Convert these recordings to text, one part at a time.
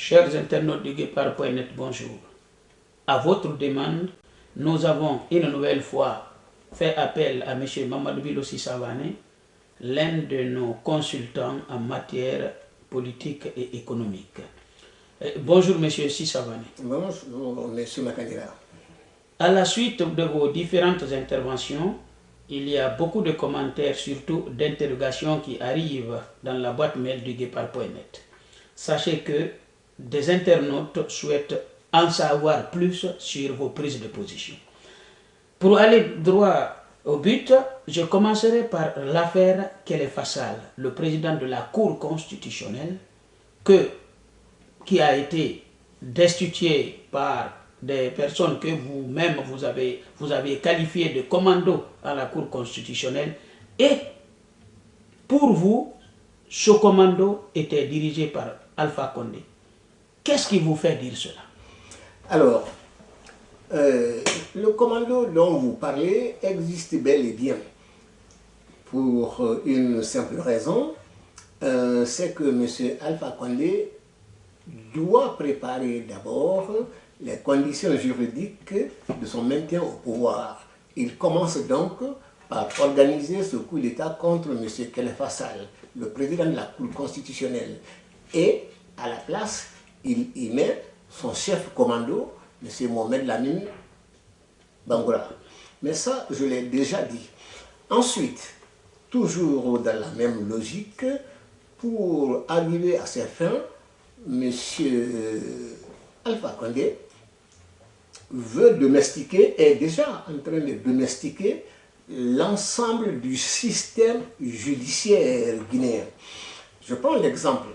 Chers internautes de Guépard.net, bonjour. À votre demande, nous avons une nouvelle fois fait appel à M. Mamadou Bilossi Savané, l'un de nos consultants en matière politique et économique. Bonjour M. Savané. Bonjour M. Makandira. À la suite de vos différentes interventions, il y a beaucoup de commentaires, surtout d'interrogations qui arrivent dans la boîte mail du Guépard.net. Sachez que des internautes souhaitent en savoir plus sur vos prises de position. Pour aller droit au but, je commencerai par l'affaire Kélé Fassal, le président de la Cour constitutionnelle, qui a été destitué par des personnes que vous-même vous avez qualifiées de commando à la Cour constitutionnelle. Et pour vous, ce commando était dirigé par Alpha Condé. Qu'est-ce qui vous fait dire cela? Alors, le commando dont vous parlez existe bel et bien. Pour une simple raison, c'est que M. Alpha Condé doit préparer d'abord les conditions juridiques de son maintien au pouvoir. Il commence donc par organiser ce coup d'État contre M. Kélé Fassal, le président de la Cour constitutionnelle. Et à la place, il y met son chef commando, M. Mohamed Lamine Bangoura. Mais ça, je l'ai déjà dit. Ensuite, toujours dans la même logique, pour arriver à ses fins, M. Alpha Condé veut domestiquer, est déjà en train de domestiquer l'ensemble du système judiciaire guinéen. Je prends l'exemple.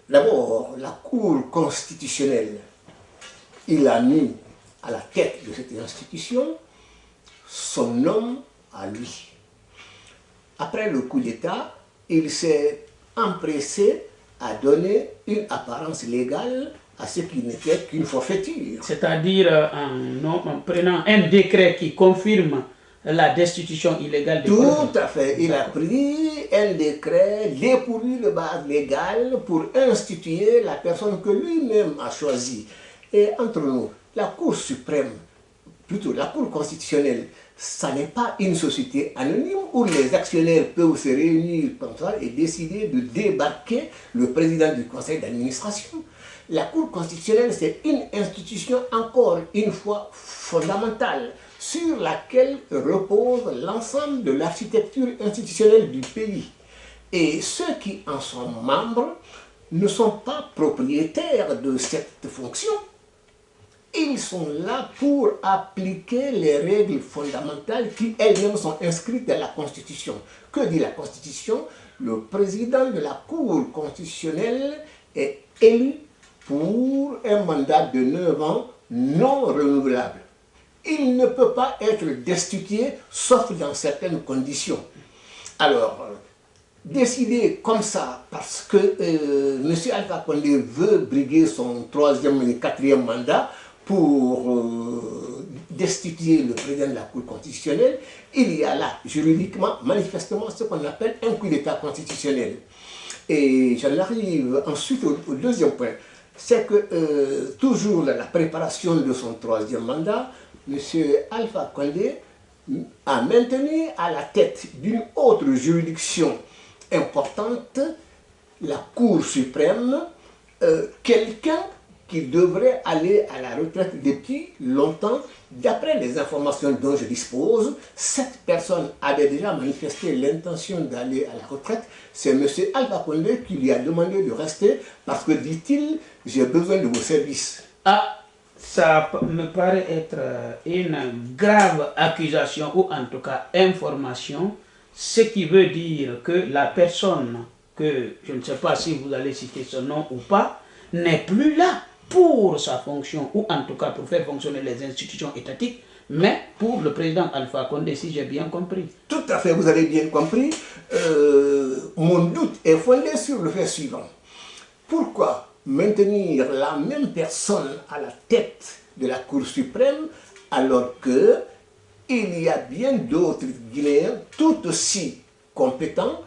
D'abord, la Cour constitutionnelle, il a mis à la tête de cette institution son homme à lui. Après le coup d'État, il s'est empressé à donner une apparence légale à ce qui n'était qu'une forfaiture. C'est-à-dire en prenant un décret qui confirme la destitution illégale des Tout à fait. Il a pris un décret dépourvu de base légale pour instituer la personne que lui-même a choisie. Et entre nous, la Cour suprême, plutôt la Cour constitutionnelle, ça n'est pas une société anonyme où les actionnaires peuvent se réunir comme ça et décider de débarquer le président du conseil d'administration. La Cour constitutionnelle, c'est une institution encore une fois fondamentale sur laquelle repose l'ensemble de l'architecture institutionnelle du pays. Et ceux qui en sont membres ne sont pas propriétaires de cette fonction. Ils sont là pour appliquer les règles fondamentales qui elles-mêmes sont inscrites dans la Constitution. Que dit la Constitution? Le président de la Cour constitutionnelle est élu pour un mandat de 9 ans non renouvelable. Il ne peut pas être destitué sauf dans certaines conditions. Alors, décider comme ça parce que M. Alpha Condé veut briguer son 3e et 4e mandat pour destituer le président de la Cour constitutionnelle, il y a là, juridiquement, manifestement, ce qu'on appelle un coup d'État constitutionnel. Et j'en arrive ensuite au deuxième point, c'est que toujours dans la préparation de son 3e mandat, M. Alpha Condé a maintenu à la tête d'une autre juridiction importante, la Cour suprême, quelqu'un qui devrait aller à la retraite depuis longtemps. D'après les informations dont je dispose, cette personne avait déjà manifesté l'intention d'aller à la retraite. C'est M. Alpha Condé qui lui a demandé de rester parce que, dit-il, j'ai besoin de vos services. Ah, ça me paraît être une grave accusation ou en tout cas information, ce qui veut dire que la personne, que je ne sais pas si vous allez citer son nom ou pas, n'est plus là pour sa fonction, ou en tout cas pour faire fonctionner les institutions étatiques, mais pour le président Alpha Condé, si j'ai bien compris. Tout à fait, vous avez bien compris. Mon doute est fondé sur le fait suivant. Pourquoi maintenir la même personne à la tête de la Cour suprême alors qu'il y a bien d'autres Guinéens tout aussi compétents,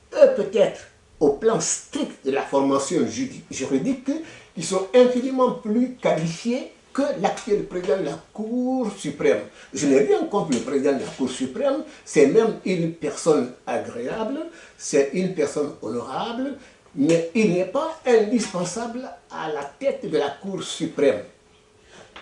peut-être au plan strict de la formation juridique, qui sont infiniment plus qualifiés que l'actuel président de la Cour suprême. Je n'ai rien contre le président de la Cour suprême, c'est même une personne agréable, c'est une personne honorable, mais il n'est pas indispensable à la tête de la Cour suprême.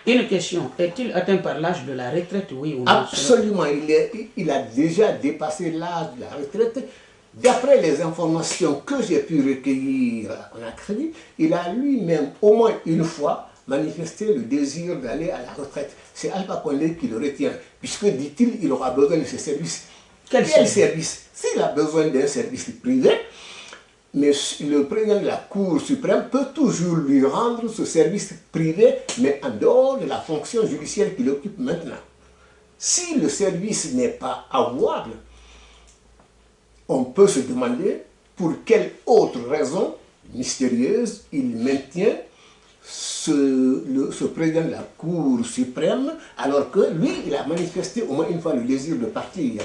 Une question, est-il atteint par l'âge de la retraite, oui ou non? Absolument, il a déjà dépassé l'âge de la retraite. D'après les informations que j'ai pu recueillir à Conakry, il a lui-même au moins une fois manifesté le désir d'aller à la retraite. C'est Alpha Condé qui le retient, puisque, dit-il, il aura besoin de ce service. Quel service? S'il a besoin d'un service privé, mais le président de la Cour suprême peut toujours lui rendre ce service privé, mais en dehors de la fonction judiciaire qu'il occupe maintenant. Si le service n'est pas avouable, on peut se demander pour quelle autre raison mystérieuse il maintient ce président de la Cour suprême, alors que lui, il a manifesté au moins une fois le désir de partir.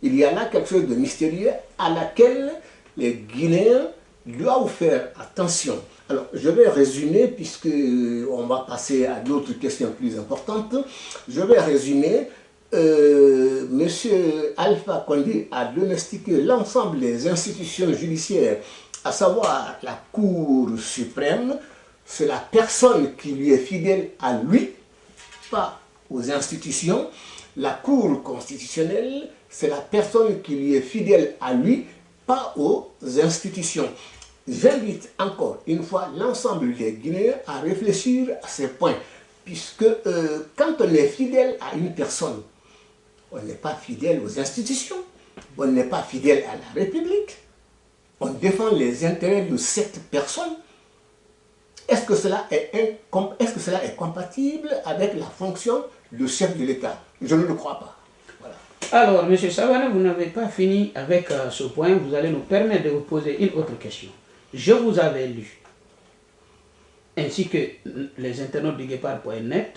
Il y a là quelque chose de mystérieux à laquelle les Guinéens doivent faire attention. Alors, je vais résumer, puisque on va passer à d'autres questions plus importantes. Je vais résumer. Monsieur Alpha Condé a domestiqué l'ensemble des institutions judiciaires, à savoir la Cour suprême. C'est la personne qui lui est fidèle à lui, pas aux institutions. La Cour constitutionnelle, c'est la personne qui lui est fidèle à lui, pas aux institutions. J'invite encore une fois l'ensemble des Guinéens à réfléchir à ces points, puisque quand on est fidèle à une personne, on n'est pas fidèle aux institutions, on n'est pas fidèle à la République, on défend les intérêts de cette personne. Est-ce que cela est compatible avec la fonction de chef de l'État? Je ne le crois pas. Voilà. Alors, M. Savané, vous n'avez pas fini avec ce point, vous allez nous permettre de vous poser une autre question. Je vous avais lu, ainsi que les internautes du Guépard.net,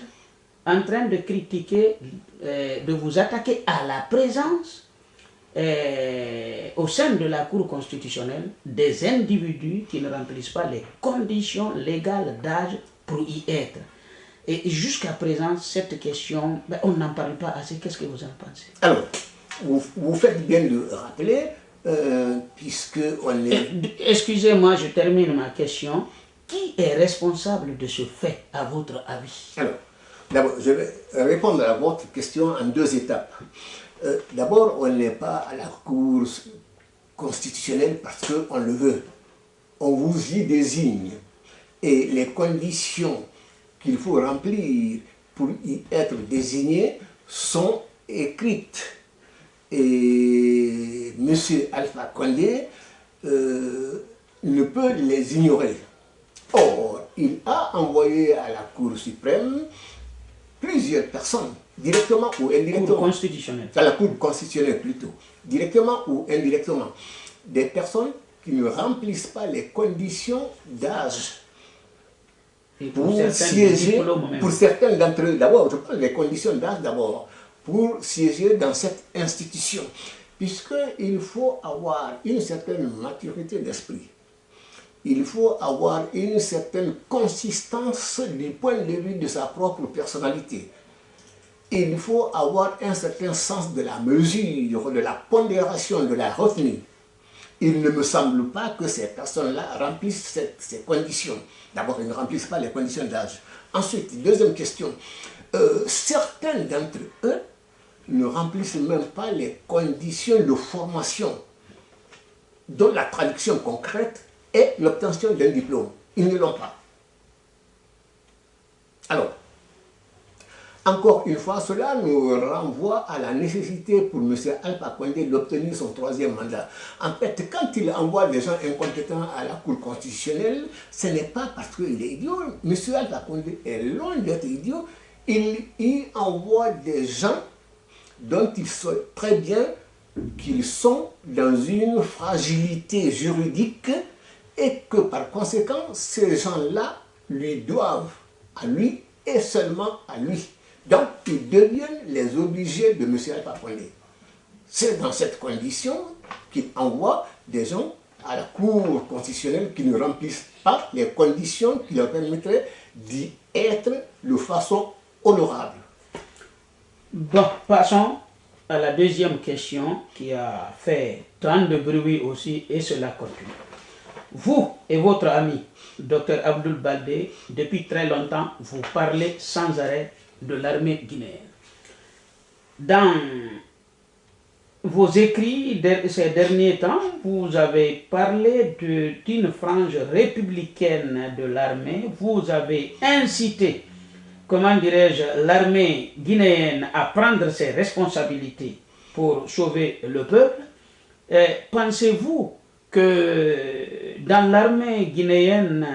en train de critiquer, de vous attaquer à la présence au sein de la Cour constitutionnelle des individus qui ne remplissent pas les conditions légales d'âge pour y être. Et jusqu'à présent, cette question, on n'en parle pas assez. Qu'est-ce que vous en pensez? Alors, vous faites bien de rappeler, puisque on est... Excusez-moi, je termine ma question. Qui est responsable de ce fait, à votre avis? Alors, d'abord, je vais répondre à votre question en deux étapes. D'abord, on n'est pas à la Cour constitutionnelle parce qu'on le veut. On vous y désigne. Et les conditions qu'il faut remplir pour y être désigné sont écrites. Et M. Alpha Condé ne peut les ignorer. Or, il a envoyé à la Cour suprême plusieurs personnes, directement ou indirectement. Cour constitutionnelle. À la Cour constitutionnelle plutôt. Directement ou indirectement. Des personnes qui ne remplissent pas les conditions d'âge pour siéger, pour certains d'entre eux, d'abord, je parle des conditions d'âge d'abord, pour siéger dans cette institution. Puisqu'il faut avoir une certaine maturité d'esprit. Il faut avoir une certaine consistance du point de vue de sa propre personnalité. Il faut avoir un certain sens de la mesure, de la pondération, de la retenue. Il ne me semble pas que ces personnes-là remplissent ces conditions. D'abord, ils ne remplissent pas les conditions d'âge. Ensuite, deuxième question, certains d'entre eux ne remplissent même pas les conditions de formation, dont la traduction concrète est l'obtention d'un diplôme. Ils ne l'ont pas. Alors, encore une fois, cela nous renvoie à la nécessité pour M. Alpha Condé d'obtenir son troisième mandat. En fait, quand il envoie des gens incompétents à la Cour constitutionnelle, ce n'est pas parce qu'il est idiot. M. Alpha Condé est loin d'être idiot. Il y envoie des gens dont il sait très bien qu'ils sont dans une fragilité juridique et que par conséquent, ces gens-là lui doivent à lui et seulement à lui. Donc, ils deviennent les obligés de M. Alpha Condé. C'est dans cette condition qu'il envoie des gens à la Cour constitutionnelle qui ne remplissent pas les conditions qui leur permettraient d'y être de façon honorable. Bon, passons à la deuxième question qui a fait tant de bruit aussi et cela continue. Vous et votre ami, Dr Abdoul Baldé, depuis très longtemps, vous parlez sans arrêt de l'armée guinéenne. Dans vos écrits ces derniers temps, vous avez parlé d'une frange républicaine de l'armée. Vous avez incité, comment dirais-je, l'armée guinéenne à prendre ses responsabilités pour sauver le peuple. Pensez-vous que dans l'armée guinéenne,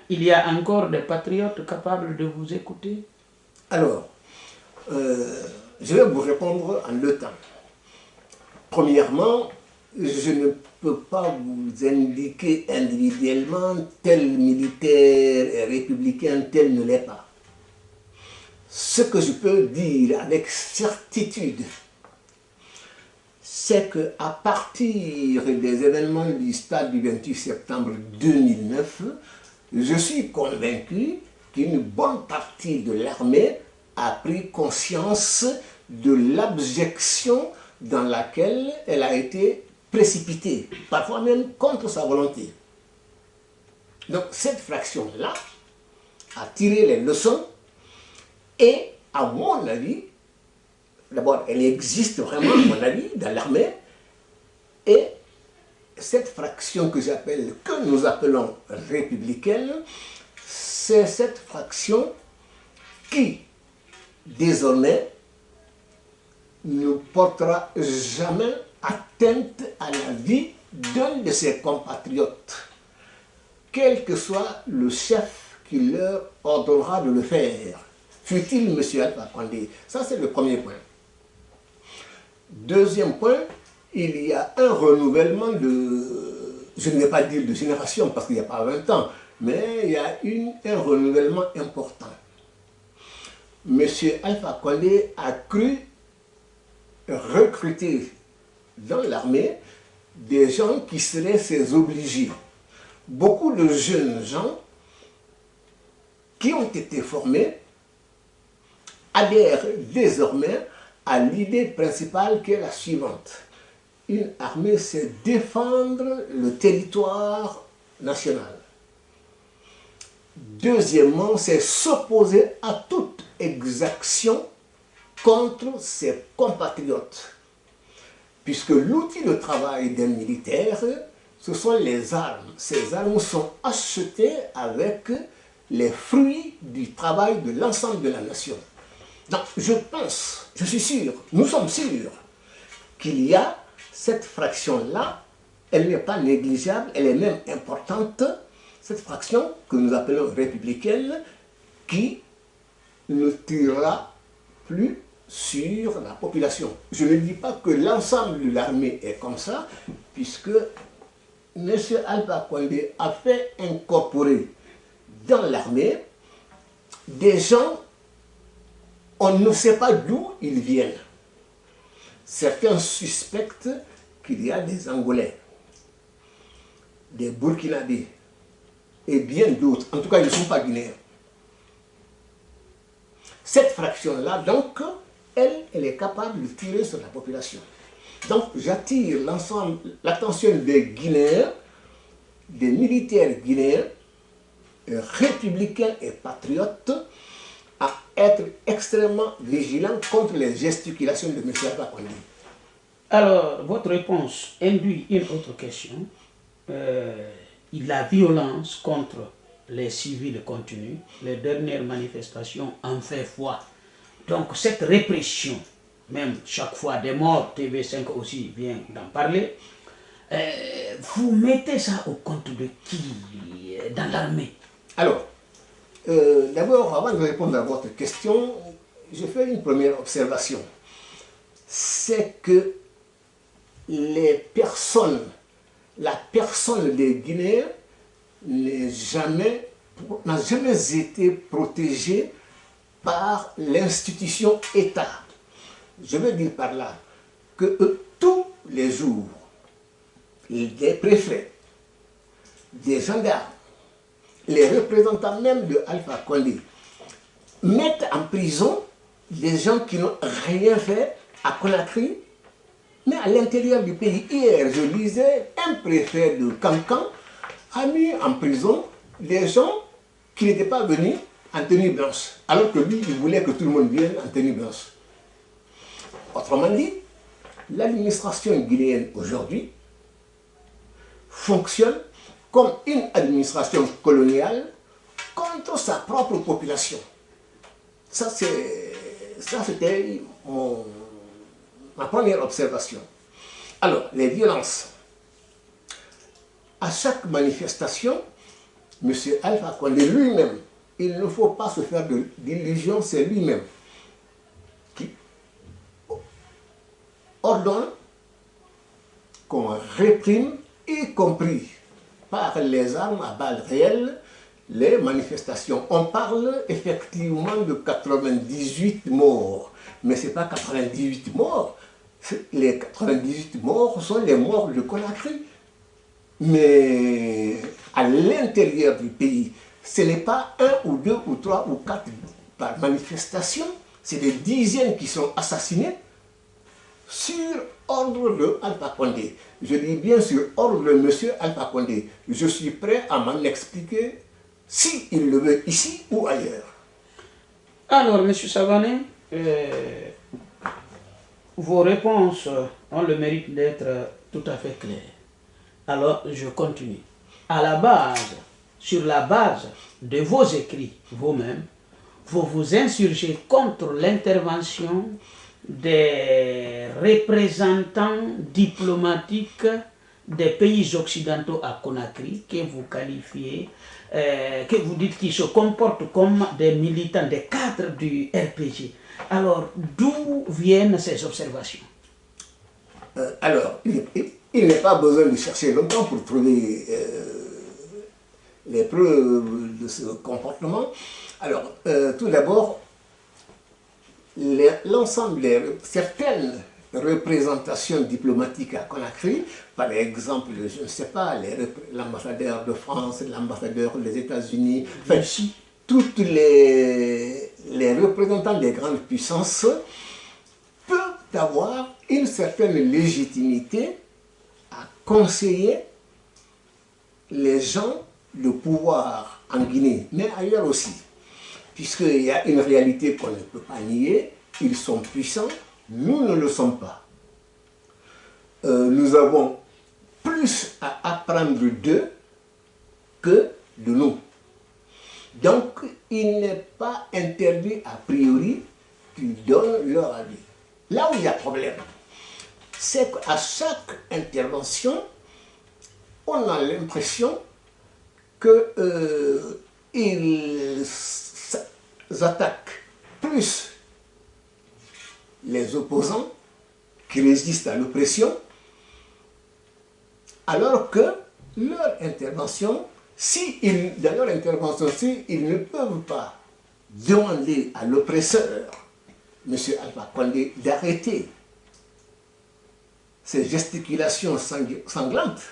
il y a encore des patriotes capables de vous écouter? Alors, je vais vous répondre en deux temps. Premièrement, je ne peux pas vous indiquer individuellement tel militaire est républicain, tel ne l'est pas. Ce que je peux dire avec certitude, c'est qu'à partir des événements du stade du 28 septembre 2009, je suis convaincu qu'une bonne partie de l'armée a pris conscience de l'abjection dans laquelle elle a été précipitée, parfois même contre sa volonté. Donc cette fraction-là a tiré les leçons et, à mon avis, d'abord, elle existe vraiment, à mon avis, dans l'armée, et cette fraction que nous appelons républicaine, c'est cette fraction qui, désormais, ne portera jamais atteinte à la vie d'un de ses compatriotes, quel que soit le chef qui leur ordonnera de le faire, fût-il M. Alpha Condé. Ça, c'est le premier point. Deuxième point, il y a un renouvellement de, je ne vais pas dire de génération parce qu'il n'y a pas 20 ans, mais il y a un renouvellement important. M. Alpha Condé a cru recruter dans l'armée des gens qui seraient ses obligés. Beaucoup de jeunes gens qui ont été formés adhèrent désormais à l'idée principale qui est la suivante. Une armée, c'est défendre le territoire national. Deuxièmement, c'est s'opposer à toute exaction contre ses compatriotes. Puisque l'outil de travail d'un militaire, ce sont les armes. Ces armes sont achetées avec les fruits du travail de l'ensemble de la nation. Donc je pense, je suis sûr, nous sommes sûrs qu'il y a cette fraction-là, elle n'est pas négligeable, elle est même importante, cette fraction que nous appelons républicaine, qui ne tirera plus sur la population. Je ne dis pas que l'ensemble de l'armée est comme ça, puisque M. Alpha Condé a fait incorporer dans l'armée des gens, on ne sait pas d'où ils viennent. Certains suspectent qu'il y a des Angolais, des Burkinabés et bien d'autres. En tout cas, ils ne sont pas guinéens. Cette fraction-là, donc, elle est capable de tirer sur la population. Donc, j'attire l'attention des Guinéens, des militaires guinéens, républicains et patriotes, à être extrêmement vigilants contre les gesticulations de M. Alpha Condé. Alors, votre réponse induit une autre question. La violence contre les civils continue. Les dernières manifestations en fait foi. Donc, cette répression, même chaque fois des morts, TV5 aussi vient d'en parler, vous mettez ça au compte de qui dans l'armée? Alors, d'abord, avant de répondre à votre question, je fais une première observation. C'est que la personne des Guinéens n'a jamais été protégée par l'institution État. Je veux dire par là que tous les jours, les préfets, des gendarmes, les représentants même de Alpha Condé, mettent en prison des gens qui n'ont rien fait à Conakry, mais à l'intérieur du pays. Hier, je lisais, un préfet de Cancan a mis en prison des gens qui n'étaient pas venus en tenue blanche, alors que lui, il voulait que tout le monde vienne en tenue blanche. Autrement dit, l'administration guinéenne aujourd'hui fonctionne comme une administration coloniale contre sa propre population. Ça, c'était ma première observation. Alors, les violences. À chaque manifestation, M. Alpha Condé lui-même, il ne faut pas se faire d'illusions, c'est lui-même qui ordonne qu'on réprime, y compris par les armes à balles réelles, les manifestations. On parle effectivement de 98 morts, mais ce n'est pas 98 morts. Les 98 morts sont les morts de Conakry. Mais à l'intérieur du pays, ce n'est pas 1 ou 2 ou 3 ou 4 par manifestation, c'est des dizaines qui sont assassinés sur ordre de Alpha Condé. Je dis bien sur ordre de M. Alpha Condé. Je suis prêt à m'en expliquer s'il le veut ici ou ailleurs. Alors, M. Savané, vos réponses ont le mérite d'être tout à fait claires. Alors, je continue. À la base, sur la base de vos écrits, vous-même, vous vous insurgez contre l'intervention des représentants diplomatiques des pays occidentaux à Conakry, que vous qualifiez, que vous dites qu'ils se comportent comme des militants, des cadres du RPG. Alors, d'où viennent ces observations? Alors, il n'est pas besoin de chercher longtemps pour trouver les preuves de ce comportement. Alors, tout d'abord, l'ensemble certaines représentations diplomatiques à Conakry, par exemple, je ne sais pas, l'ambassadeur de France, l'ambassadeur des États-Unis, enfin, toutes les représentants des grandes puissances peuvent avoir une certaine légitimité à conseiller les gens de pouvoir en Guinée, mais ailleurs aussi. Puisqu'il y a une réalité qu'on ne peut pas nier, ils sont puissants, nous ne le sommes pas. Nous avons plus à apprendre d'eux que de nous. Donc, il n'est pas interdit a priori qu'ils donnent leur avis. Là où il y a problème, c'est qu'à chaque intervention, on a l'impression qu'ils attaquent plus les opposants qui résistent à l'oppression, alors que leur intervention, dans leur intervention, ils ne peuvent pas demander à l'oppresseur, M. Alpha Condé, d'arrêter ces gesticulations sanglantes,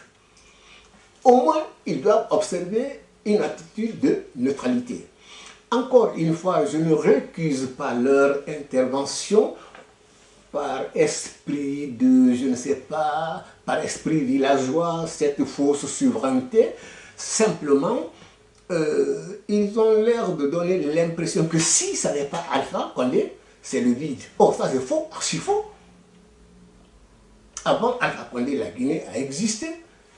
au moins ils doivent observer une attitude de neutralité. Encore une fois, je ne récuse pas leur intervention par esprit de, je ne sais pas, par esprit villageois, cette fausse souveraineté. Simplement, ils ont l'air de donner l'impression que si ça n'est pas Alpha Condé, c'est le vide. Oh, ça c'est faux, archi faux. Avant Alpha Condé, la Guinée a existé.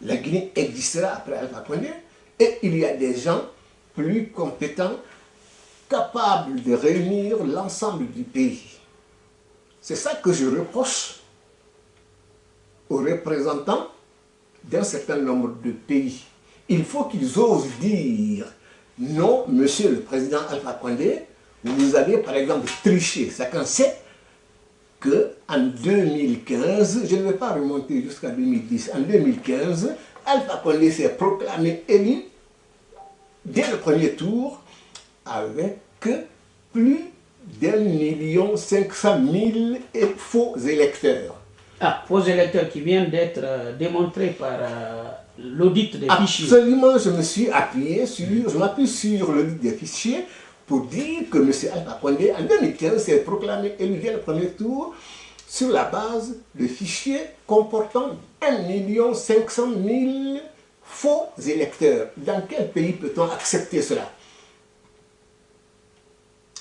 La Guinée existera après Alpha Condé. Et il y a des gens plus compétents, capables de réunir l'ensemble du pays. C'est ça que je reproche aux représentants d'un certain nombre de pays. Il faut qu'ils osent dire non, monsieur le président Alpha Condé, vous avez par exemple triché. Chacun sait qu'en 2015, je ne vais pas remonter jusqu'à 2010, en 2015, Alpha Condé s'est proclamé élu dès le premier tour avec plus d'1,5 million faux électeurs. Ah, faux électeurs qui viennent d'être démontrés par l'audit des fichiers. Absolument, je m'appuie sur l'audit des fichiers pour dire que M. Alpha Condé, en 2015, s'est proclamé élu dès le premier tour sur la base de fichiers comportant 1 500 000 faux électeurs. Dans quel pays peut-on accepter cela?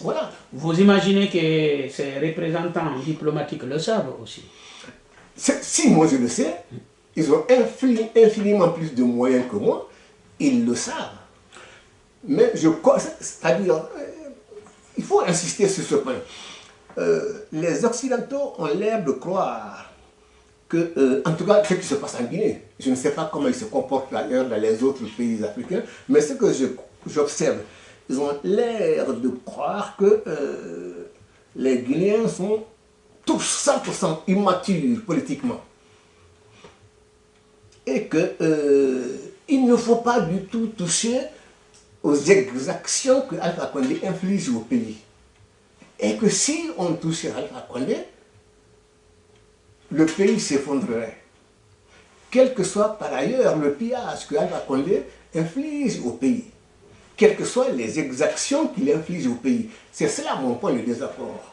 Voilà. Vous imaginez que ces représentants diplomatiques le savent aussi? Si moi je le sais, ils ont infiniment plus de moyens que moi, ils le savent. Mais c'est-à-dire, il faut insister sur ce point. Les Occidentaux ont l'air de croire que, en tout cas, ce qui se passe en Guinée, je ne sais pas comment ils se comportent d'ailleurs dans les autres pays africains, mais ce que j'observe, ils ont l'air de croire que les Guinéens sont tous 100% immatures politiquement. Et qu'il ne faut pas du tout toucher aux exactions que Alpha Condé inflige au pays. Et que si on touchait Alpha Condé, le pays s'effondrerait. Quel que soit par ailleurs le pillage que Alpha Condé inflige au pays. Quelles que soient les exactions qu'il inflige au pays. C'est cela mon point de désaccord.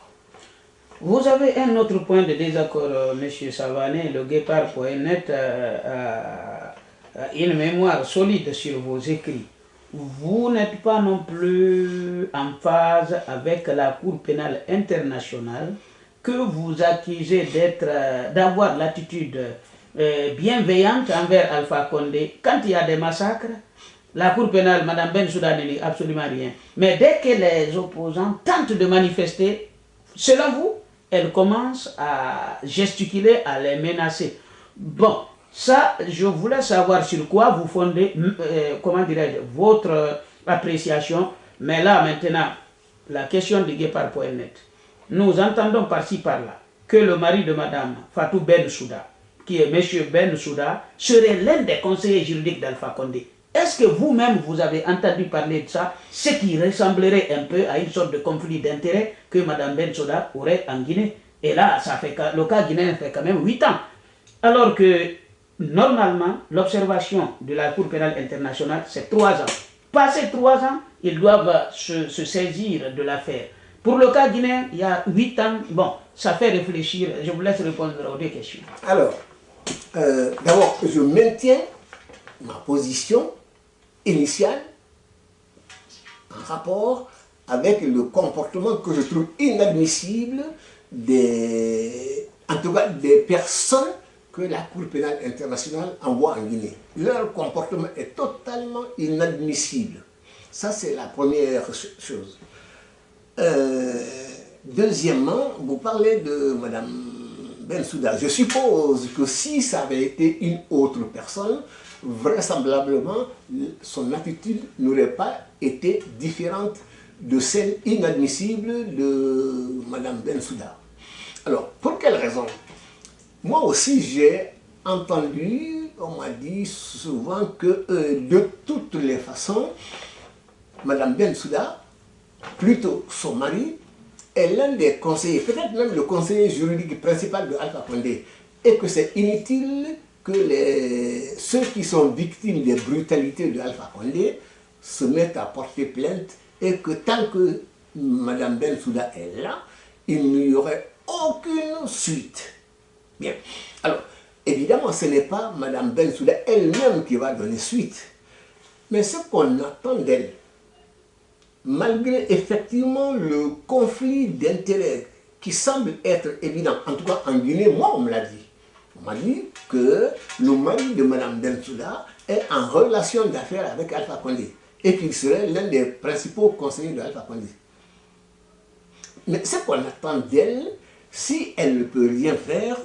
Vous avez un autre point de désaccord, M. Savané. Le Guépard.net a une mémoire solide sur vos écrits. Vous n'êtes pas non plus en phase avec la Cour pénale internationale que vous accusez d'avoir l'attitude bienveillante envers Alpha Condé. Quand il y a des massacres, la Cour pénale, Mme Bensouda, ne dit absolument rien. Mais dès que les opposants tentent de manifester, selon vous, elle commence à gesticuler, à les menacer. Bon, ça, je voulais savoir sur quoi vous fondez, comment dirais-je, votre appréciation. Mais là, maintenant, la question de Guépard.net. Nous entendons par-ci, par-là, que le mari de Mme Fatou Bensouda, qui est M. Bensouda, serait l'un des conseillers juridiques d'Alpha Condé. Est-ce que vous-même, vous avez entendu parler de ça, ce qui ressemblerait un peu à une sorte de conflit d'intérêts que Mme Bensouda aurait en Guinée? Et là, le cas guinéen fait quand même 8 ans. Alors que, normalement, l'observation de la Cour pénale internationale, c'est 3 ans. Passé 3 ans, ils doivent se saisir de l'affaire. Pour le cas guinéen, il y a 8 ans. Bon, ça fait réfléchir. Je vous laisse répondre aux 2 questions. Alors, d'abord, je maintiens ma position initiale en rapport avec le comportement que je trouve inadmissible en tout cas des personnes que la Cour pénale internationale envoie en Guinée. Leur comportement est totalement inadmissible. Ça, c'est la première chose. Deuxièmement, vous parlez de Mme Bensouda. Je suppose que si ça avait été une autre personne, vraisemblablement, son attitude n'aurait pas été différente de celle inadmissible de Mme Bensouda. Alors, pour quelle raison? Moi aussi, j'ai entendu, on m'a dit souvent que de toutes les façons, Mme Bensouda, plutôt son mari, est l'un des conseillers, peut-être même le conseiller juridique principal de Alpha Condé, et que c'est inutile que ceux qui sont victimes des brutalités de Alpha Condé se mettent à porter plainte, et que tant que Mme Bensouda est là, il n'y aurait aucune suite. Bien. Alors, évidemment, ce n'est pas Mme Bensouda elle-même qui va donner suite, mais ce qu'on attend d'elle, malgré effectivement le conflit d'intérêts qui semble être évident, en tout cas en Guinée, moi on me l'a dit. On m'a dit que le mari de Mme Bensouda est en relation d'affaires avec Alpha Condé et qu'il serait l'un des principaux conseillers de Alpha Condé. Mais ce qu'on attend d'elle, si elle ne peut rien faire,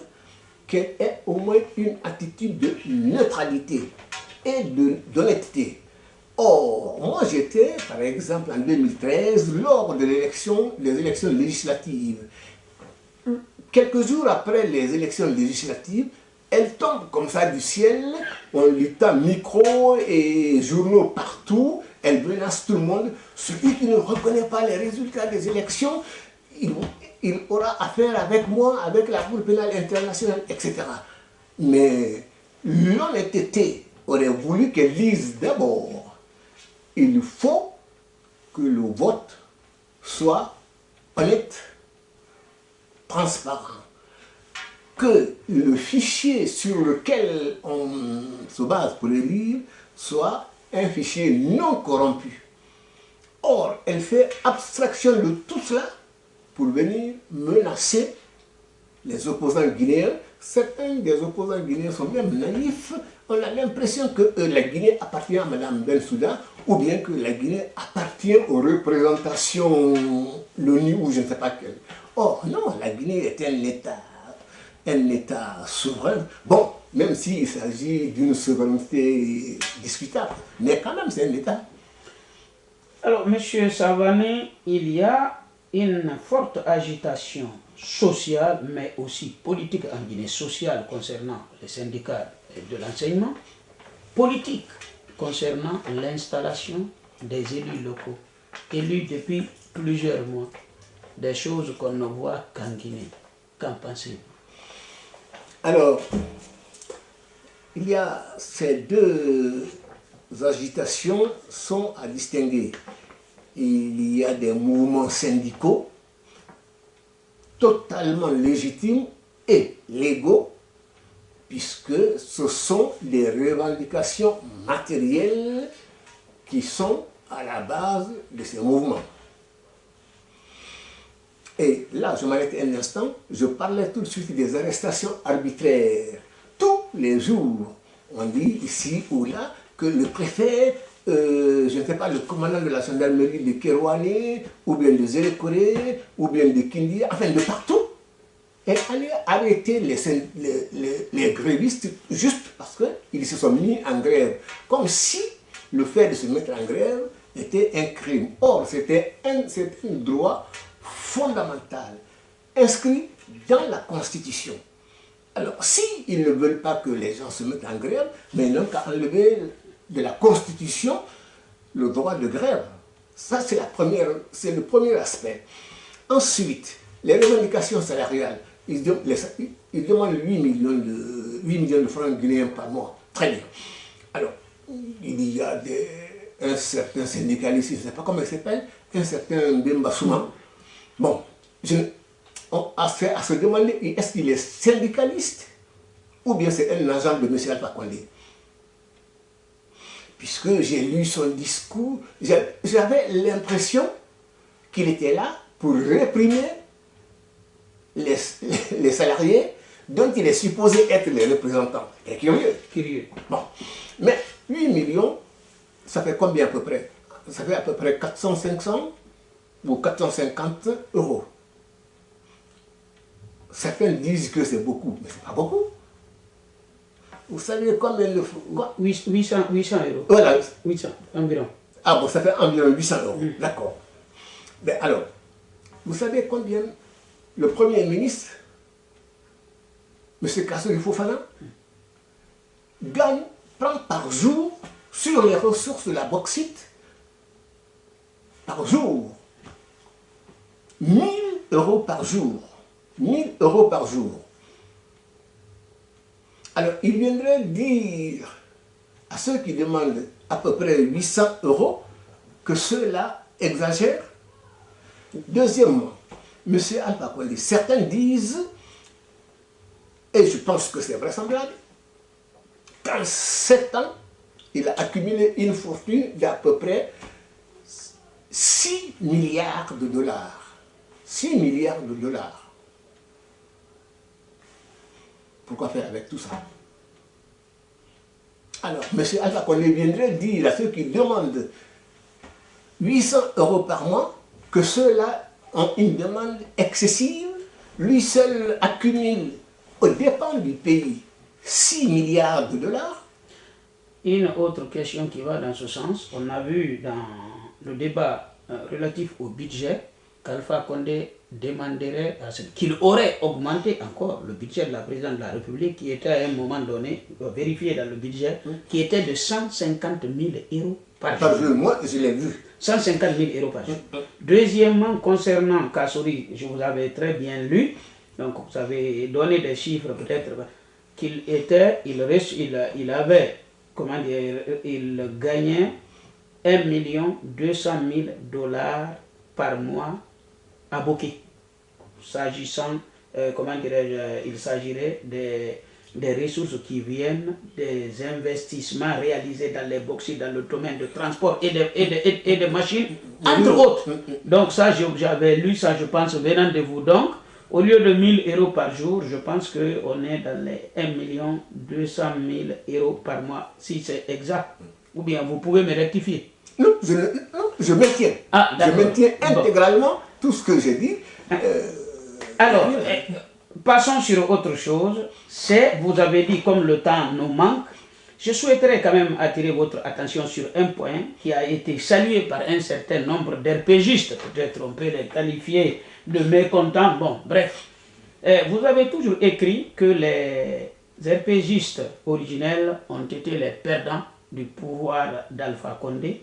qu'elle ait au moins une attitude de neutralité et d'honnêteté. Or, moi j'étais, par exemple, en 2013, lors de des élections législatives. Quelques jours après les élections législatives, elle tombe comme ça du ciel, on lui tend micro et journaux partout, elle menace tout le monde. Celui qui ne reconnaît pas les résultats des élections, il aura affaire avec moi, avec la Cour pénale internationale, etc. Mais l'honnêteté aurait voulu qu'elle dise d'abord, il faut que le vote soit honnête, transparent, que le fichier sur lequel on se base pour élire soit un fichier non corrompu. Or, elle fait abstraction de tout cela pour venir menacer les opposants guinéens. Certains des opposants guinéens sont même naïfs. On a l'impression que la Guinée appartient à Mme Bensouda ou bien que la Guinée appartient aux représentations l'ONU ou je ne sais pas quel. Or, non, la Guinée est un État souverain. Bon, même s'il s'agit d'une souveraineté discutable, mais quand même c'est un État. Alors, M. Savané, il y a une forte agitation sociale, mais aussi politique en Guinée, sociale concernant les syndicats de l'enseignement, politique concernant l'installation des élus locaux, élus depuis plusieurs mois, des choses qu'on ne voit qu'en Guinée. Qu'en pensez-vous? Alors, il y a ces deux agitations sont à distinguer. Il y a des mouvements syndicaux totalement légitimes et légaux, puisque ce sont des revendications matérielles qui sont à la base de ces mouvements. Et là, je m'arrête un instant, je parlais tout de suite des arrestations arbitraires. Tous les jours, on dit ici ou là que le préfet, je ne sais pas, le commandant de la gendarmerie de Kerouané, ou bien de Zérekoré, ou bien de Kindi, enfin de partout, est allé arrêter les grévistes juste parce qu'ils se sont mis en grève. Comme si le fait de se mettre en grève était un crime. Or, c'était un droit fondamental, inscrit dans la Constitution. Alors, s'ils ne veulent pas que les gens se mettent en grève, mais ils n'ont qu'à enlever de la Constitution le droit de grève. Ça, c'est le premier aspect. Ensuite, les revendications salariales, ils demandent 8 millions de francs guinéens par mois. Très bien. Alors, il y a un certain syndicaliste, je ne sais pas comment il s'appelle, un certain Bemba Souma. Bon, à se demander, est-ce qu'il est syndicaliste ou bien c'est un agent de M. Alpha Condé? Puisque j'ai lu son discours, j'avais l'impression qu'il était là pour réprimer les salariés dont il est supposé être les représentants. C'est curieux. Curieux. Bon, mais 8 millions, ça fait combien à peu près? Ça fait à peu près 400-500 ou 450 euros. Certains disent que c'est beaucoup, mais ce n'est pas beaucoup. Vous savez combien le faut? 800 euros. Voilà. 800 environ. Ah bon, ça fait environ 800 euros. D'accord. Mais alors, vous savez combien le Premier ministre, M. Kassory Fofana, prend par jour sur les ressources de la bauxite, par jour, 1 000 euros par jour. 1 000 euros par jour. Alors, il viendrait dire à ceux qui demandent à peu près 800 euros que ceux-là exagèrent. Deuxièmement, M. Alpha Condé, certains disent, et je pense que c'est vraisemblable, qu'en 7 ans, il a accumulé une fortune d'à peu près 6 milliards de dollars. 6 milliards de dollars. Pourquoi faire avec tout ça? Alors, M. Alpha Condé viendrait dire à ceux qui demandent 800 euros par mois que ceux-là ont une demande excessive. Lui seul accumule aux dépens du pays 6 milliards de dollars. Une autre question qui va dans ce sens, on a vu dans le débat relatif au budget qu'Alpha Condé demanderait qu'il aurait augmenté encore le budget de la présidente de la République qui était à un moment donné, vérifié dans le budget, qui était de 150 000 euros par jour. Moi, je l'ai vu. 150 000 euros par jour. Deuxièmement, concernant Kassory, je vous avais très bien lu, donc vous avez donné des chiffres peut-être, qu'il avait comment dire, il gagnait 1 200 000 dollars par mois à Boké. S'agissant, comment dirais-je, il s'agirait des ressources qui viennent des investissements réalisés dans les bauxites, dans le domaine de transport et de machines, entre autres. Donc ça, j'avais lu ça, je pense, venant de vous. Donc, au lieu de 1 000 euros par jour, je pense qu'on est dans les 1 200 000 euros par mois, si c'est exact. Ou bien vous pouvez me rectifier. Non, je maintiens. Ah, je maintiens intégralement tout ce que j'ai dit. Alors, passons sur autre chose. Vous avez dit, comme le temps nous manque, je souhaiterais quand même attirer votre attention sur un point qui a été salué par un certain nombre d'RPGistes. Peut-être on peut les qualifier de mécontents. Bon, bref. Vous avez toujours écrit que les RPGistes originels ont été les perdants du pouvoir d'Alpha Condé,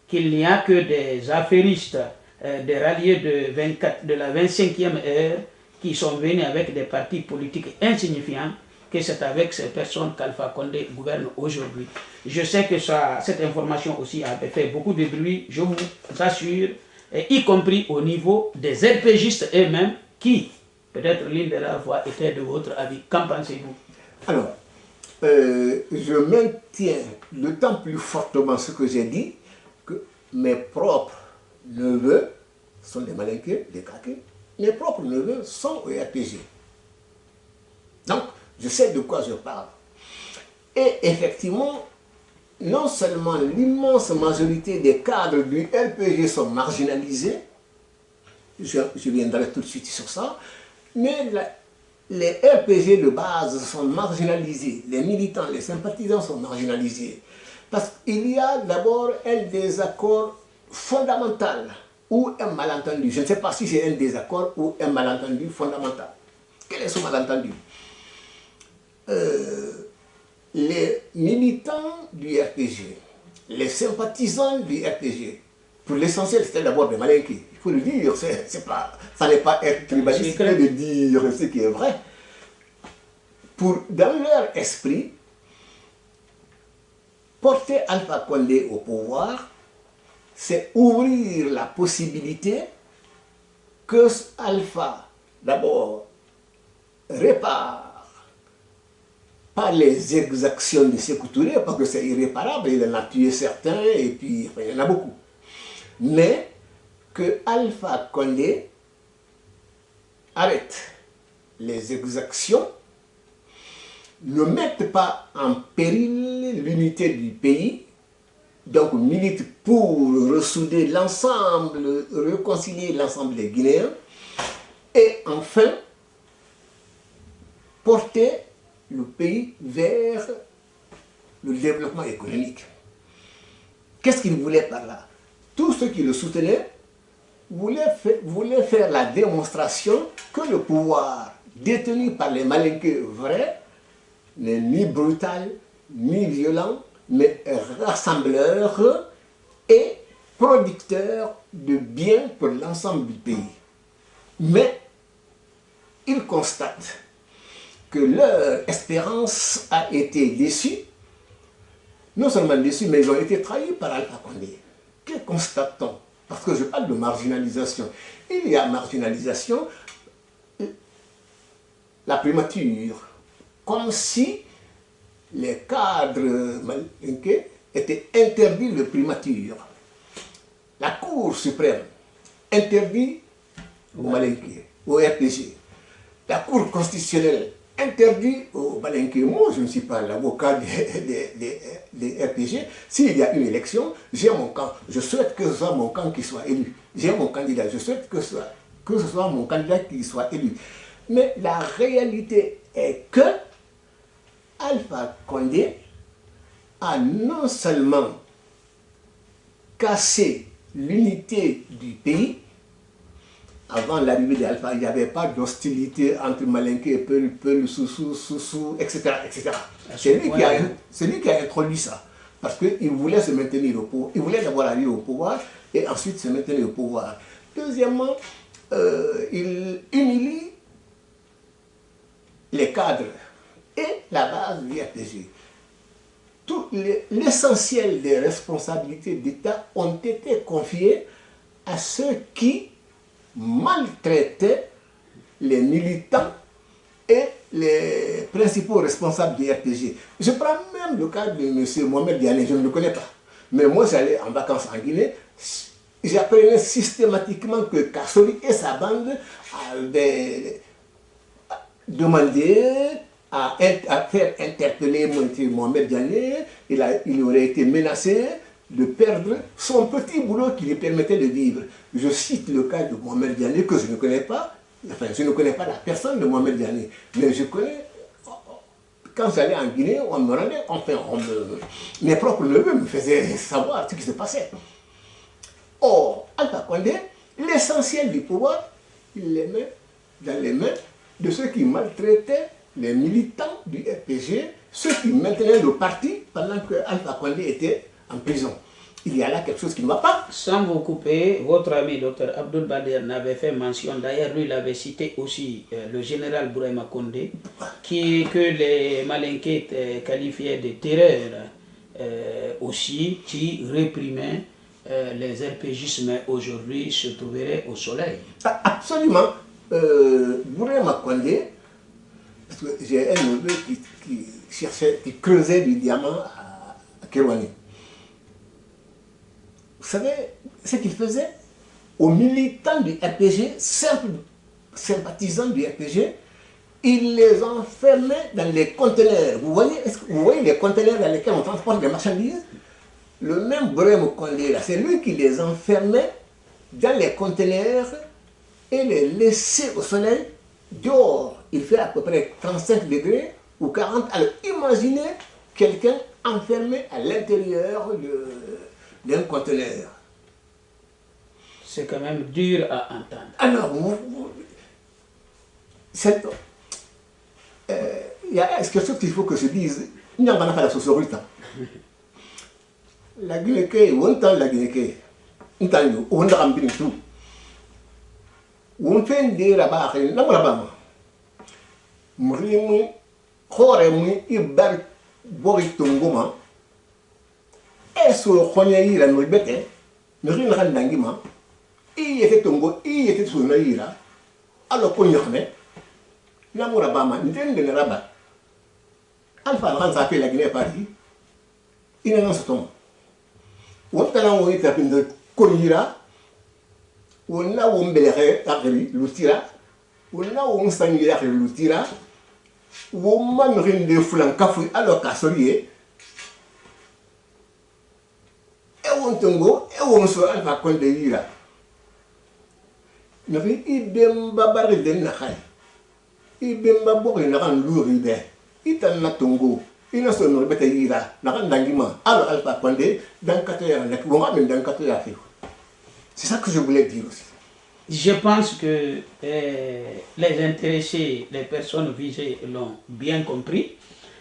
qu'il n'y a que des affairistes, des ralliés de la 25e heure qui sont venus avec des partis politiques insignifiants, que c'est avec ces personnes qu'Alpha Condé gouverne aujourd'hui. Je sais que cette information aussi a fait beaucoup de bruit, je vous assure, et y compris au niveau des RPGistes eux-mêmes, qui, peut-être l'une de rares fois, étaient de votre avis. Qu'en pensez-vous? Alors, je maintiens d'autant plus fortement ce que j'ai dit, que mes propres neveux sont des malinqués, des caquets. Mes propres neveux sont au RPG. Donc, je sais de quoi je parle. Et effectivement, non seulement l'immense majorité des cadres du RPG sont marginalisés, je viendrai tout de suite sur ça, mais les RPG de base sont marginalisés, les militants, les sympathisants sont marginalisés. Parce qu'il y a d'abord un désaccord fondamental ou un malentendu. Je ne sais pas si c'est un désaccord ou un malentendu fondamental. Quel est ce malentendu? Les militants du RPG, les sympathisants du RPG, pour l'essentiel, c'était d'abord des malinqués. Il faut le dire, ça n'est pas être tribaliste de dire ce qui est vrai. Dans leur esprit, porter Alpha Condé au pouvoir, c'est ouvrir la possibilité que Alpha, d'abord, répare pas les exactions de Sékou Touré, parce que c'est irréparable, il en a tué certains, et puis enfin, il y en a beaucoup. Mais que Alpha Condé arrête les exactions, ne mette pas en péril l'unité du pays, donc milite pour ressouder l'ensemble, réconcilier l'ensemble des Guinéens, et enfin porter le pays vers le développement économique. Qu'est-ce qu'il voulait par là? Tous ceux qui le soutenaient voulaient faire la démonstration que le pouvoir détenu par les malinqués vrais n'est ni brutal, ni violent, mais rassembleur et producteur de biens pour l'ensemble du pays. Mais ils constatent que leur espérance a été déçue, non seulement déçue, mais ils ont été trahis par Alpha Condé. Que constate-t-on? Parce que je parle de marginalisation. Il y a marginalisation, la primature, comme si les cadres malinqués étaient interdits de primature. La Cour suprême interdit aux malinqués, au RPG. La Cour constitutionnelle interdit aux malinqués. Moi, je ne suis pas l'avocat des RPG. S'il y a une élection, j'ai mon camp. Je souhaite que ce soit mon camp qui soit élu. J'ai mon candidat. Je souhaite que ce soit mon candidat qui soit élu. Mais la réalité est que Alpha Condé a non seulement cassé l'unité du pays. Avant l'arrivée d'Alpha, il n'y avait pas d'hostilité entre Malinké, Peul, Soussou, etc. etc. C'est lui qui a introduit ça. Parce qu'il voulait se maintenir au pouvoir. Il voulait d'abord arriver au pouvoir et ensuite se maintenir au pouvoir. Deuxièmement, il humilie les cadres et la base du RPG. l'essentiel des responsabilités d'État ont été confiées à ceux qui maltraitaient les militants et les principaux responsables du RPG. Je prends même le cas de M. Mohamed Diané, je ne le connais pas. Mais moi, j'allais en vacances en Guinée, j'apprenais systématiquement que Kassori et sa bande avaient demandé à faire interpeller Mohamed Diané. Il aurait été menacé de perdre son petit boulot qui lui permettait de vivre. Je cite le cas de Mohamed Diané que je ne connais pas. Enfin, je ne connais pas la personne de Mohamed Diané, mais je connais. Quand j'allais en Guinée, on me rendait, enfin, mes propres neveux me faisaient savoir ce qui se passait. Or, Alpha Condé, l'essentiel du pouvoir, il les met dans les mains de ceux qui maltraitaient les militants du RPG, ceux qui maintenaient le parti pendant que Alpha Condé était en prison. Il y a là quelque chose qui ne va pas. Sans vous couper, votre ami Dr Abdoul Bader n'avait fait mention, d'ailleurs lui il avait cité aussi le général Bouraima Condé, que les Malinqués qualifiaient de terreur aussi, qui réprimait les RPGistes, mais aujourd'hui se trouverait au soleil. Absolument. Bouraima Condé, parce que j'ai un neveu qui cherchait, qui creusait du diamant à Kérouani. Vous savez ce qu'il faisait aux militants du RPG, simples sympathisants du RPG, il les enfermait dans les conteneurs. Vous voyez les conteneurs dans lesquels on transporte les marchandises? Le même Bouraima Condé là, c'est lui qui les enfermait dans les conteneurs et les laissait au soleil. Dehors, il fait à peu près 35 degrés ou 40. Alors imaginez quelqu'un enfermé à l'intérieur d'un conteneur. C'est quand même dur à entendre. Alors, il y a quelque chose qu'il faut que je dise. Il n'y a pas la société. La Guinée, la Guinée, on fait des rabats, eso khonya ira no bete no rin ran dangima i yete tongo i yete suna ira alo ko nyokne namura bama ndende le raba alfa ran sa pe la Guinée parti ina non sotom wonta na wo ita pindo ko ira wonna wo mbele akri lutira wonna wo sangi akri lutira wo man rin de fulan kafu alo kasorié Tongo et on se Alpha Condé ira. Nari ibemba bari den na khai. Ibemba bori na kan luri be. Itan na Tongo. Ina so no bete ira. Na kan dangima. Alors Alpha Condé dans 4 heures nek bon même dans 4 heures. C'est ça que je voulais dire aussi. Je pense que les intéressés, les personnes visées l'ont bien compris.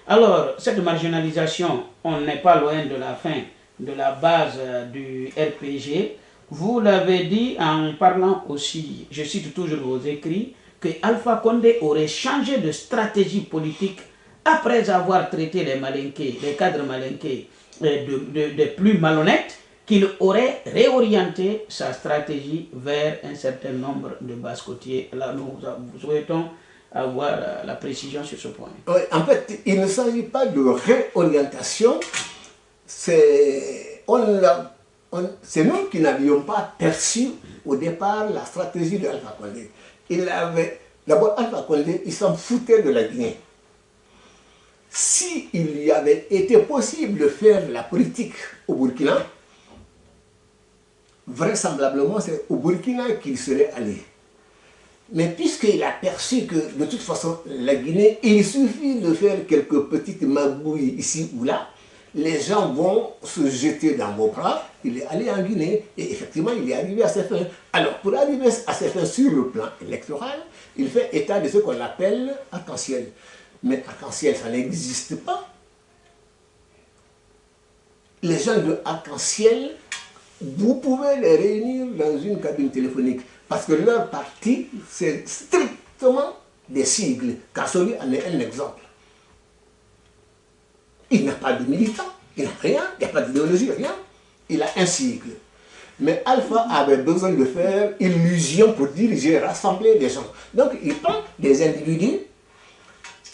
Alors, cette marginalisation, on n'est pas loin de la fin de la base du RPG. Vous l'avez dit en parlant aussi, je cite toujours vos écrits, que Alpha Condé aurait changé de stratégie politique après avoir traité les Malinqués, les cadres Malinqués de plus malhonnêtes, qu'il aurait réorienté sa stratégie vers un certain nombre de basse-côtiers. Là, nous souhaitons avoir la précision sur ce point. Oui, en fait, il ne s'agit pas de réorientation. C'est nous qui n'avions pas perçu au départ la stratégie de Alpha Condé. D'abord, Alpha Condé, il s'en foutait de la Guinée. S'il y avait été possible de faire la politique au Burkina, vraisemblablement c'est au Burkina qu'il serait allé. Mais puisqu'il a perçu que de toute façon, la Guinée, il suffit de faire quelques petites magouilles ici ou là, les gens vont se jeter dans vos bras. Il est allé en Guinée et effectivement il est arrivé à ses fins. Alors pour arriver à ses fins sur le plan électoral, il fait état de ce qu'on appelle arc-en-ciel. Mais arc-en-ciel, ça n'existe pas. Les gens de arc-en-ciel, vous pouvez les réunir dans une cabine téléphonique parce que leur parti, c'est strictement des sigles. Kassori en est un exemple. Il n'a pas de militants. Il n'a rien, il n'y a pas d'idéologie, rien. Il a un sigle. Mais Alpha avait besoin de faire illusion pour dire j'ai rassemblé des gens. Donc il prend des individus,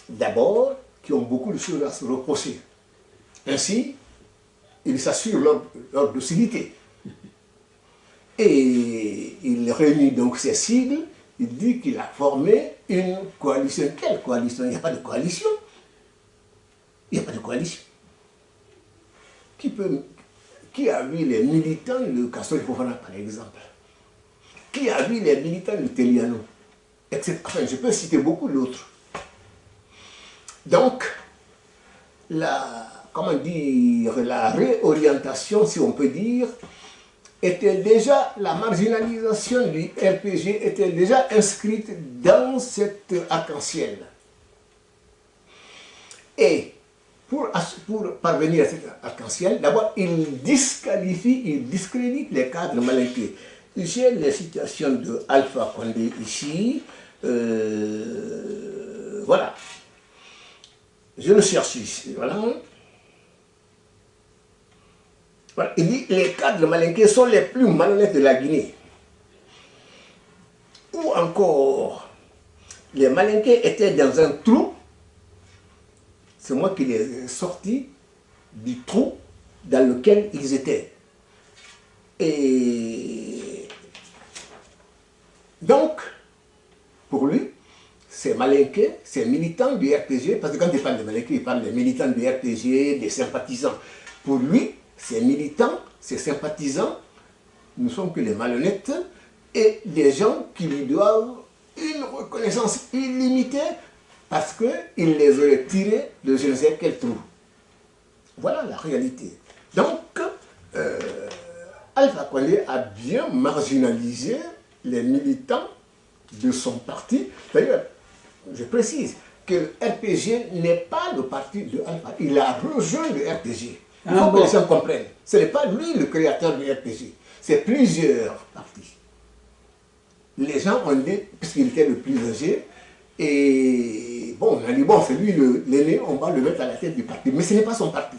d'abord, qui ont beaucoup de choses à se reprocher. Ainsi, il s'assure leur docilité. Et il réunit donc ses sigles, il dit qu'il a formé une coalition. Quelle coalition? Il n'y a pas de coalition. Il n'y a pas de coalition. Qui a vu les militants de Castor Fofana, par exemple? Qui a vu les militants de Teliano? Enfin, je peux citer beaucoup d'autres. Donc, comment dire, la réorientation, si on peut dire, était déjà, la marginalisation du RPG était déjà inscrite dans cet arc-en-ciel. Et pour parvenir à cet arc-en-ciel, d'abord, il disqualifie, il discrédite les cadres malinqués. J'ai les citations de Alpha Condé ici. Voilà. Je le cherche ici. Voilà. Voilà. Il dit les cadres malinqués sont les plus malhonnêtes de la Guinée. Ou encore, les malinqués étaient dans un trou. C'est moi qui les ai sortis du trou dans lequel ils étaient. Et donc, pour lui, ces malinqués, ces militants du RPG, parce que quand il parle de malinqués, il parle des militants du RPG, des sympathisants. Pour lui, ces militants, ces sympathisants, ne sont que les malhonnêtes et des gens qui lui doivent une reconnaissance illimitée parce qu'il les aurait tirés de je ne sais quel trou. Voilà la réalité. Donc, Alpha Condé a bien marginalisé les militants de son parti. D'ailleurs, je précise que le RPG n'est pas le parti de Alpha. Il a rejoint le RPG. Il faut que les gens comprennent. Ce n'est pas lui le créateur du RPG. C'est plusieurs partis. Les gens ont dit, puisqu'il était le plus âgé, et bon, on a dit, bon, c'est lui l'aîné, on va le mettre à la tête du parti. Mais ce n'est pas son parti.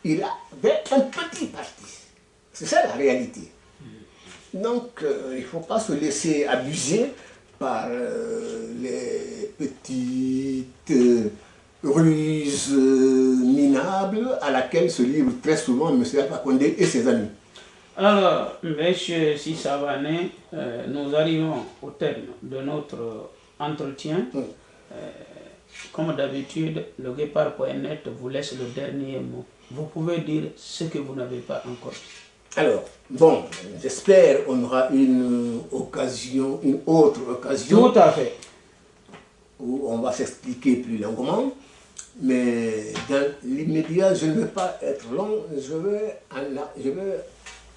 Il avait un petit parti. C'est ça la réalité. Donc, il ne faut pas se laisser abuser par les petites ruses minables à laquelle se livrent très souvent M. Alpha Condé et ses amis. Alors, M. Sissavané, nous arrivons au terme de notre entretien. Comme d'habitude, le Guépard.net vous laisse le dernier mot. Vous pouvez dire ce que vous n'avez pas encore dit. Alors, bon, j'espère qu'on aura une autre occasion. Tout à fait. Où on va s'expliquer plus longuement. Mais dans l'immédiat, je ne vais pas être long. Je vais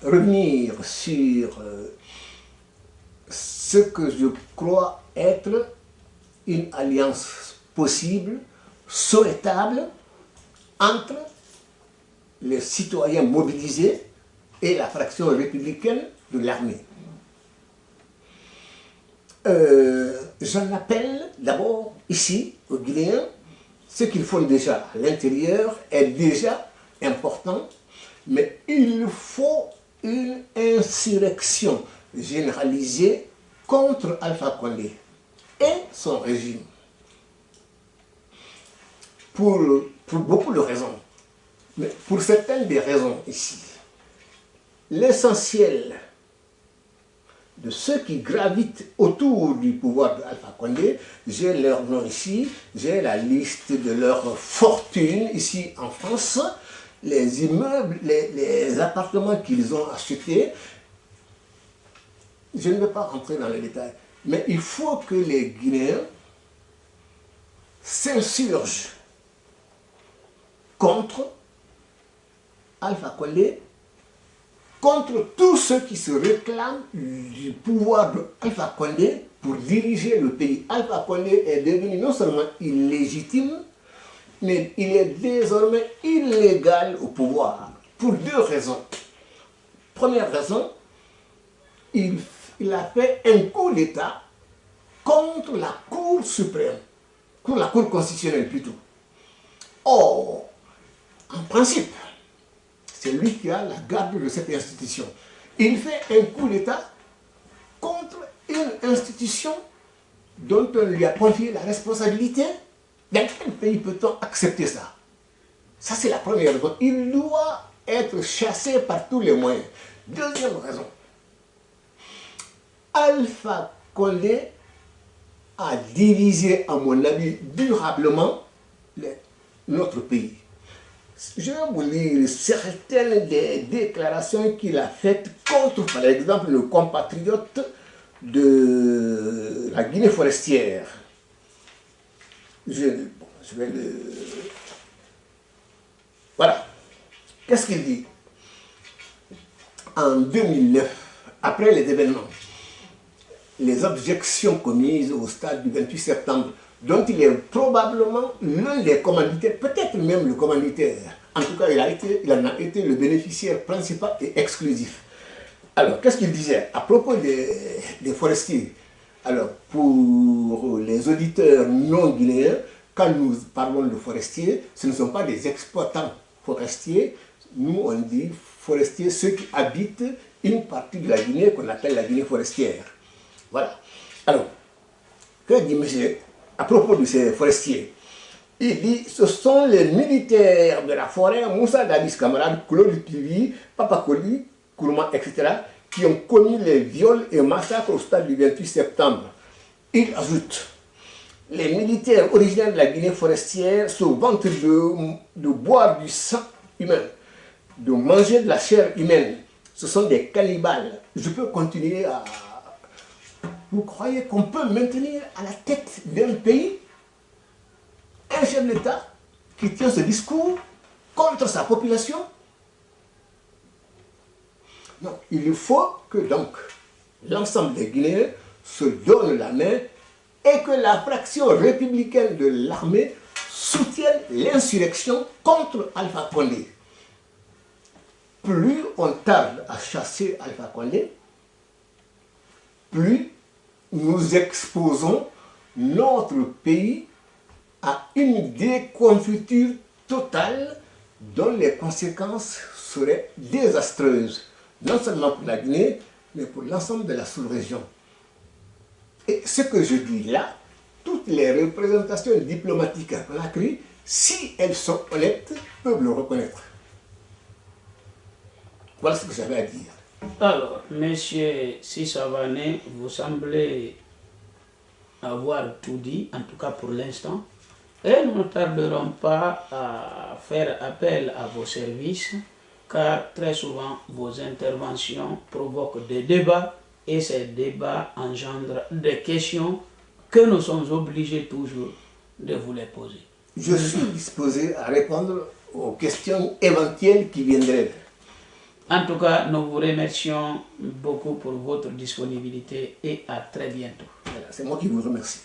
revenir sur ce que je crois être une alliance possible, souhaitable, entre les citoyens mobilisés et la fraction républicaine de l'armée. J'en appelle d'abord ici, aux Guinéens, ce qu'ils font déjà à l'intérieur est déjà important, mais il faut une insurrection généralisée contre Alpha Condé et son régime. Pour beaucoup de raisons. Mais pour certaines des raisons ici, l'essentiel de ceux qui gravitent autour du pouvoir de Alpha Condé, j'ai leur nom ici, j'ai la liste de leurs fortunes ici en France, les immeubles, les appartements qu'ils ont achetés. Je ne vais pas rentrer dans les détails, mais il faut que les Guinéens s'insurgent contre Alpha Condé, contre tous ceux qui se réclament du pouvoir de Alpha Condé pour diriger le pays. Alpha Condé est devenu non seulement illégitime, mais il est désormais illégal au pouvoir, pour deux raisons. Première raison, il a fait un coup d'État contre la Cour suprême, contre la Cour constitutionnelle plutôt. Or, en principe, c'est lui qui a la garde de cette institution. Il fait un coup d'État contre une institution dont on lui a confié la responsabilité. Dans quel pays peut-on accepter ça? Ça, c'est la première raison. Il doit être chassé par tous les moyens. Deuxième raison, Alpha Condé a divisé, à mon avis, durablement notre pays. Je vais vous lire certaines des déclarations qu'il a faites contre, par exemple, nos compatriotes de la Guinée forestière. Je vais le... Voilà. Qu'est-ce qu'il dit? En 2009, après les événements, les objections commises au stade du 28 septembre, dont il est probablement l'un des commanditaires, peut-être même le commanditaire. En tout cas, il en a été le bénéficiaire principal et exclusif. Alors, qu'est-ce qu'il disait à propos des forestiers? Alors, pour les auditeurs non guinéens, quand nous parlons de forestiers, ce ne sont pas des exploitants forestiers. Nous, on dit forestiers, ceux qui habitent une partie de la Guinée qu'on appelle la Guinée forestière. Voilà. Alors, que dit monsieur à propos de ces forestiers? Il dit, ce sont les militaires de la forêt, Moussa Dadis camarade, Claude Pivi, Papa Koli, Kourma, etc., qui ont commis les viols et massacres au stade du 28 septembre. Il ajoute, les militaires originaires de la Guinée forestière se vantent de boire du sang humain, de manger de la chair humaine. Ce sont des cannibales. Je peux continuer à... Vous croyez qu'on peut maintenir à la tête d'un pays un chef d'État qui tient ce discours contre sa population? Non, il faut que donc l'ensemble des Guinéens se donnent la main et que la fraction républicaine de l'armée soutienne l'insurrection contre Alpha Condé. Plus on tarde à chasser Alpha Condé, plus nous exposons notre pays à une déconfiture totale dont les conséquences seraient désastreuses, non seulement pour la Guinée, mais pour l'ensemble de la sous-région. Et ce que je dis là, toutes les représentations diplomatiques à Conakry, si elles sont honnêtes, peuvent le reconnaître. Voilà ce que j'avais à dire. Alors, monsieur Sissavané, vous semblez avoir tout dit, en tout cas pour l'instant, et nous ne tarderons pas à faire appel à vos services, car très souvent vos interventions provoquent des débats, et ces débats engendrent des questions que nous sommes obligés toujours de vous les poser. Je suis disposé à répondre aux questions éventuelles qui viendraient. En tout cas, nous vous remercions beaucoup pour votre disponibilité et à très bientôt. Voilà, c'est moi qui vous remercie.